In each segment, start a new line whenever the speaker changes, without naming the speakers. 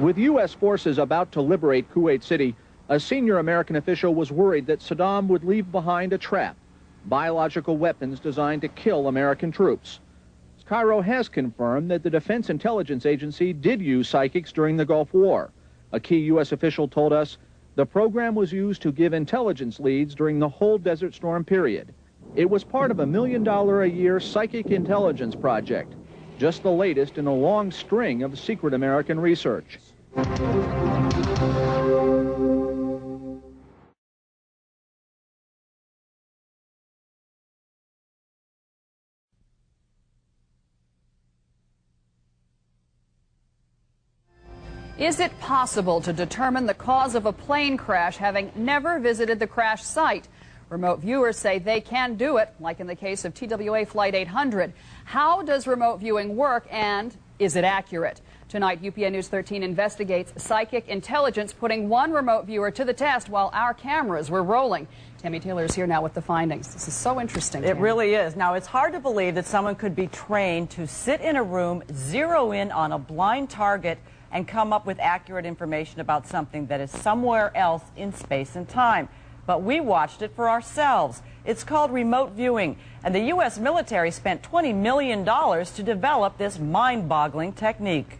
With U.S. forces about to liberate Kuwait City, a senior American official was worried that Saddam would leave behind a trap, biological weapons designed to kill American troops. Cairo has confirmed that the Defense Intelligence Agency did use psychics during the Gulf War. A key U.S. official told us the program was used to give intelligence leads during the whole Desert Storm period. It was part of a $1 million a year psychic intelligence project, just the latest in a long string of secret American research.
Is it possible to determine the cause of a plane crash having never visited the crash site? Remote viewers say they can do it, like in the case of TWA Flight 800. How does remote viewing work, and is it accurate? Tonight, UPN News 13 investigates psychic intelligence putting one remote viewer to the test while our cameras were rolling. Tammy Taylor is here now with the findings. This is so interesting.
It really is. Now, it's hard to believe that someone could be trained to sit in a room, zero in on a blind target, and come up with accurate information about something that is somewhere else in space and time. But we watched it for ourselves. It's called remote viewing, and the U.S. military spent $20 million to develop this mind-boggling technique.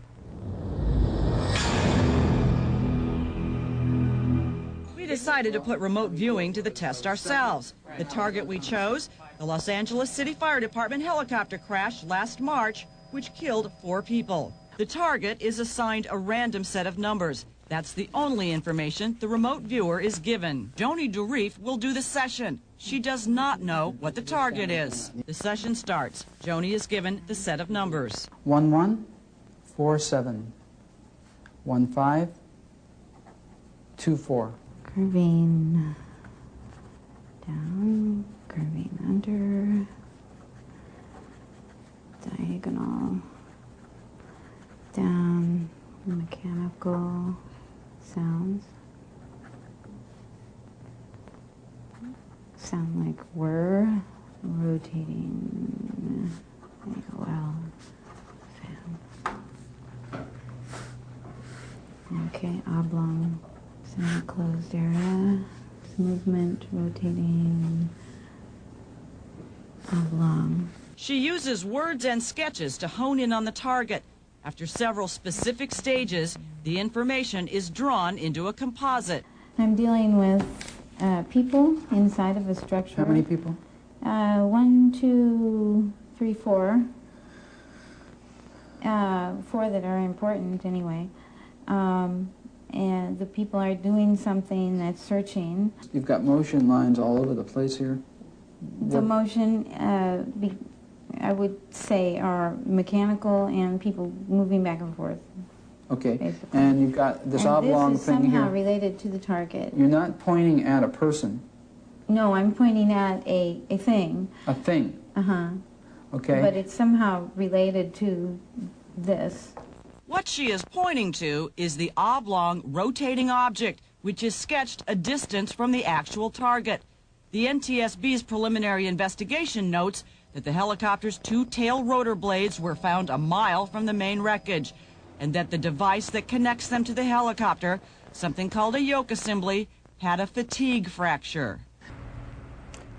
We decided to put remote viewing to the test ourselves. The target we chose, the Los Angeles City Fire Department helicopter crash last March, which killed 4 people. The target is assigned a random set of numbers. That's the only information the remote viewer is given. Joni Durif will do the session. She does not know what the target is. The session starts. Joni is given the set of numbers.
1147 1524.
Curving down, curving under, diagonal, down, mechanical sounds. Sound like whir, rotating, AOL, fan. Okay, oblong, semi-closed area, movement, rotating, oblong.
She uses words and sketches to hone in on the target. After several specific stages, the information is drawn into a composite.
I'm dealing with people inside of a structure.
How many people?
1, 2, 3, 4. 4 that are important anyway. And the people are doing something that's searching.
You've got motion lines all over the place here.
The motion, I would say, are mechanical and people moving back and forth.
Okay,
basically.
and you've got this oblong
this is
thing
somehow
here.
related to the target.
You're not pointing at a person.
No, I'm pointing at a thing.
A thing.
Uh-huh.
Okay.
But it's somehow related to this.
What she is pointing to is the oblong rotating object, which is sketched a distance from the actual target. The NTSB's preliminary investigation notes that the helicopter's 2 tail rotor blades were found a mile from the main wreckage, and that the device that connects them to the helicopter, something called a yoke assembly, had a fatigue fracture.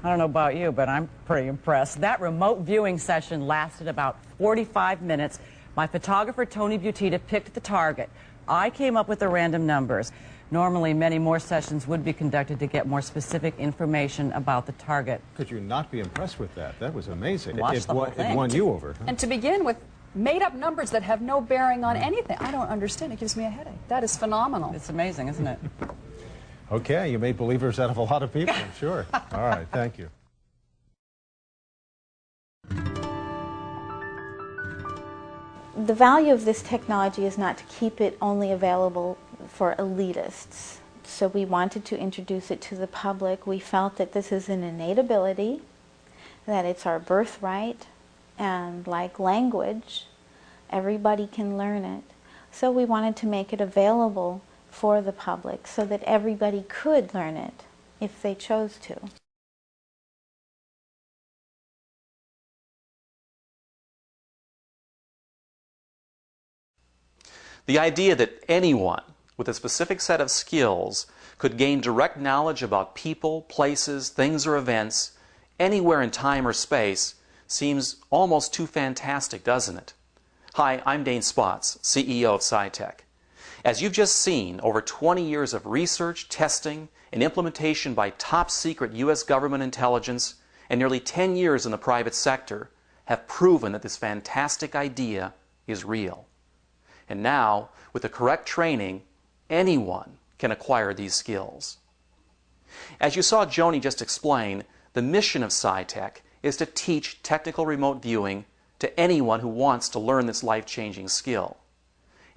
I don't know about you, but I'm pretty impressed. That remote viewing session lasted about 45 minutes. My photographer, Tony Butita, picked the target. I came up with the random numbers. Normally, many more sessions would be conducted to get more specific information about the target.
Could you not be impressed with that? That was amazing.
Watch the whole thing.
It won you over. Huh?
And to begin with, made-up numbers that have no bearing on anything. I don't understand. It gives me a headache. That is phenomenal.
It's amazing, isn't it?
Okay, you made believers out of a lot of people, I'm sure. All right, thank you.
The value of this technology is not to keep it only available for elitists. So we wanted to introduce it to the public. We felt that this is an innate ability, that it's our birthright, and like language, everybody can learn it. So we wanted to make it available for the public so that everybody could learn it if they chose to.
The idea that anyone with a specific set of skills could gain direct knowledge about people, places, things, or events anywhere in time or space seems almost too fantastic, doesn't it? Hi, I'm Dane Spotts, CEO of PSI TECH. As you've just seen, over 20 years of research, testing, and implementation by top-secret U.S. government intelligence and nearly 10 years in the private sector have proven that this fantastic idea is real. And now, with the correct training, anyone can acquire these skills. As you saw Joni just explain, the mission of PSI TECH is to teach technical remote viewing to anyone who wants to learn this life-changing skill.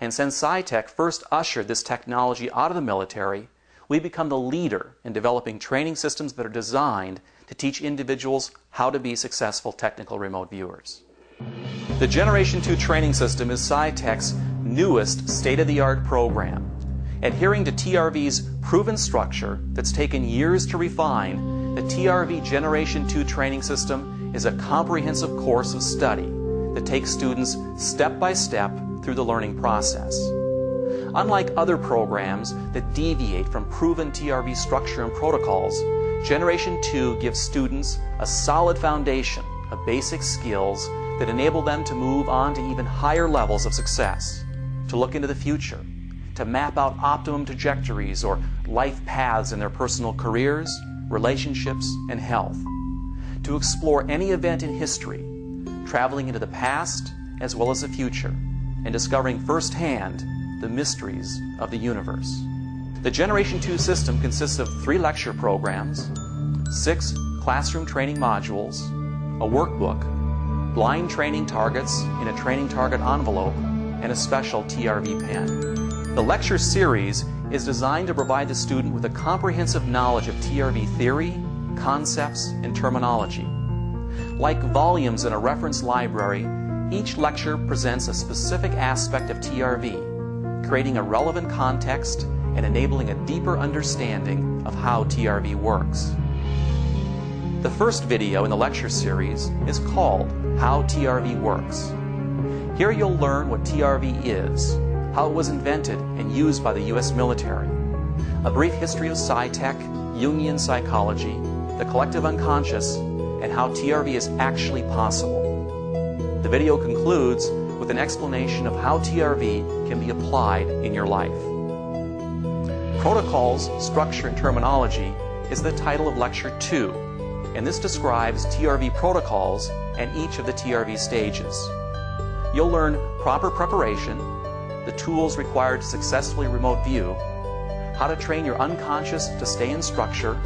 And since PSI TECH first ushered this technology out of the military, we've become the leader in developing training systems that are designed to teach individuals how to be successful technical remote viewers. The Generation 2 training system is PSI TECH's newest state-of-the-art program. Adhering to TRV's proven structure that's taken years to refine, the TRV Generation 2 training system is a comprehensive course of study that takes students step by step through the learning process. Unlike other programs that deviate from proven TRV structure and protocols, Generation 2 gives students a solid foundation of basic skills that enable them to move on to even higher levels of success, to look into the future, to map out optimum trajectories or life paths in their personal careers, relationships, and health, to explore any event in history, traveling into the past as well as the future, and discovering firsthand the mysteries of the universe. The Generation 2 system consists of 3 lecture programs, 6 classroom training modules, a workbook, blind training targets in a training target envelope, and a special TRV pen. The lecture series is designed to provide the student with a comprehensive knowledge of TRV theory, concepts, and terminology. Like volumes in a reference library, each lecture presents a specific aspect of TRV, creating a relevant context and enabling a deeper understanding of how TRV works. The first video in the lecture series is called How TRV Works. Here you'll learn what TRV is, how it was invented and used by the U.S. military, a brief history of PSI TECH, Jungian psychology, the collective unconscious, and how TRV is actually possible. The video concludes with an explanation of how TRV can be applied in your life. Protocols, Structure, and Terminology is the title of Lecture 2, and this describes TRV protocols and each of the TRV stages. You'll learn proper preparation, the tools required to successfully remote view, how to train your unconscious to stay in structure,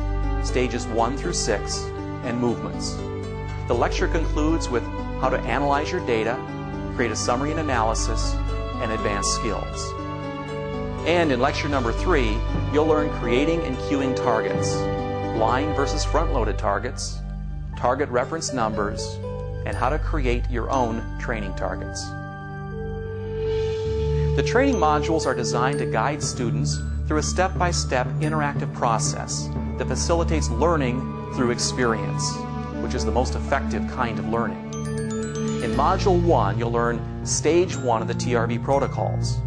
stages 1 through 6, and movements. The lecture concludes with how to analyze your data, create a summary and analysis, and advanced skills. And in lecture number 3, you'll learn creating and queuing targets, blind versus front-loaded targets, target reference numbers, and how to create your own training targets. The training modules are designed to guide students through a step-by-step interactive process that facilitates learning through experience, which is the most effective kind of learning. In Module 1, you'll learn Stage 1 of the TRV protocols,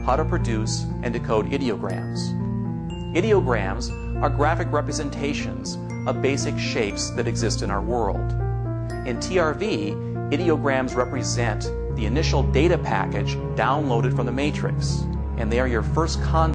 how to produce and decode ideograms. Ideograms are graphic representations of basic shapes that exist in our world. In TRV, ideograms represent the initial data package downloaded from the matrix, and they are your first contact